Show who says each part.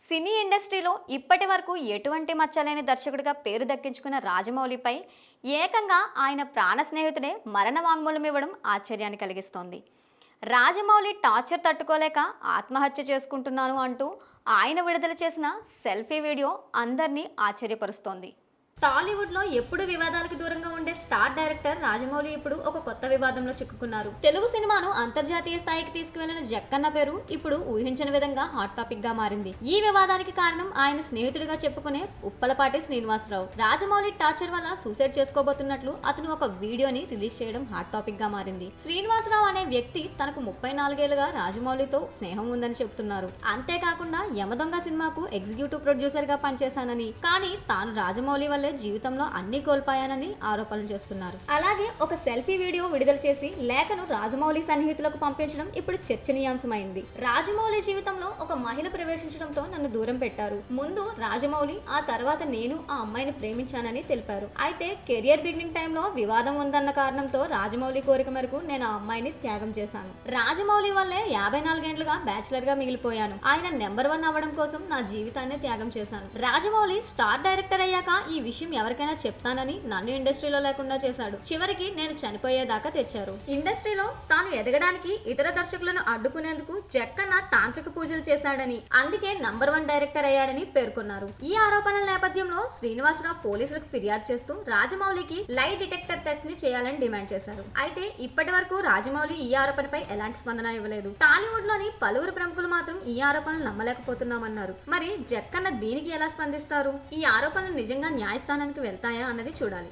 Speaker 1: సినీ ఇండస్ట్రీలో ఇప్పటి వరకు ఎటువంటి మచ్చలేని దర్శకుడిగా పేరు దక్కించుకున్న రాజమౌళిపై ఏకంగా ఆయన ప్రాణ స్నేహితుడే మరణ వాంగ్మూలం ఇవ్వడం ఆశ్చర్యాన్ని కలిగిస్తోంది. రాజమౌళి టార్చర్ తట్టుకోలేక ఆత్మహత్య చేసుకుంటున్నాను అంటూ ఆయన విడుదల చేసిన సెల్ఫీ వీడియో అందరినీ ఆశ్చర్యపరుస్తోంది. టాలీవుడ్ లో ఎప్పుడు వివాదాలకు దూరంగా ఉండే స్టార్ డైరెక్టర్ రాజమౌళి ఇప్పుడు ఒక కొత్త వివాదంలో చిక్కుకున్నారు. తెలుగు సినిమాను అంతర్జాతీయ స్థాయికి తీసుకువెళ్లిన జక్కన్న పేరు ఇప్పుడు ఊహించని విధంగా హాట్ టాపిక్ గా మారింది. ఈ వివాదానికి కారణం ఆయన స్నేహితుడిగా చెప్పుకునే ఉప్పలపాటి శ్రీనివాసరావు. రాజమౌళి టార్చర్ వల్ల సూసైడ్ చేసుకోబోతున్నట్లు అతను ఒక వీడియోని రిలీజ్ చేయడం హాట్ టాపిక్ గా మారింది. శ్రీనివాసరావు అనే వ్యక్తి తనకు 34 ఏళ్లుగా రాజమౌళితో స్నేహం ఉందని చెబుతున్నారు. అంతేకాకుండా యమదొంగ సినిమాకు ఎగ్జిక్యూటివ్ ప్రొడ్యూసర్ గా పనిచేశానని, కానీ తాను రాజమౌళి వల్లే జీవితంలో అన్ని కోల్పోయానని ఆరోపణలు చేస్తున్నారు. అలాగే ఒక సెల్ఫీ వీడియో విడుదల చేసి లేఖను రాజమౌళి సన్నిహితులకు పంపించడం ఇప్పుడు చర్చనీయాంశమైంది. రాజమౌళి జీవితంలో ఒక మహిళ ప్రవేశించడంతో నన్ను దూరం పెట్టారు. ముందు రాజమౌళి, ఆ తర్వాత నేను ఆ అమ్మాయిని ప్రేమించానని తెలిపారు. అయితే కెరియర్ బిగినింగ్ టైంలో వివాదం ఉందన్న కారణంతో రాజమౌళి కోరిక మేరకు నేను ఆ అమ్మాయిని త్యాగం చేశాను. రాజమౌళి వల్లే 54 ఏళ్లుగా బ్యాచిలర్ గా మిగిలిపోయాను. ఆయన నెంబర్ 1 అవ్వడం కోసం నా జీవితాన్ని త్యాగం చేశాను. రాజమౌళి స్టార్ డైరెక్టర్ అయ్యాక ఈ విషయం ఎవరికైనా చెప్తానని నన్ను ఇండస్ట్రీలో లేకుండా చేశాడు. చివరికి నేను చనిపోయేదాకా తెచ్చారు. ఇండస్ట్రీలో తాను ఎదగడానికి ఇతర దర్శకులను అడ్డుకునేందుకు జక్కన్న తాంత్రిక పూజలు చేశాడని, అందుకే నంబర్ 1 డైరెక్టర్ అయ్యాడని పేర్కొన్నారు. ఈ ఆరోపణల నేపథ్యంలో శ్రీనివాసరావు పోలీసులకు ఫిర్యాదు చేస్తూ రాజమౌళికి లై డిటెక్టర్ టెస్ట్ ని చేయాలని డిమాండ్ చేశారు. అయితే ఇప్పటి వరకు రాజమౌళి ఈ ఆరోపణపై ఎలాంటి స్పందన ఇవ్వలేదు. టాలీవుడ్ లోని పలువురు ప్రముఖులు మాత్రం ఈ ఆరోపణలు నమ్మలేకపోతున్నామన్నారు. మరి జక్కన్న దీనికి ఎలా స్పందిస్తారు? ఈ ఆరోపణలు నిజంగా న్యాయస్థానానికి వెళ్తాయా అన్నది చూడాలి.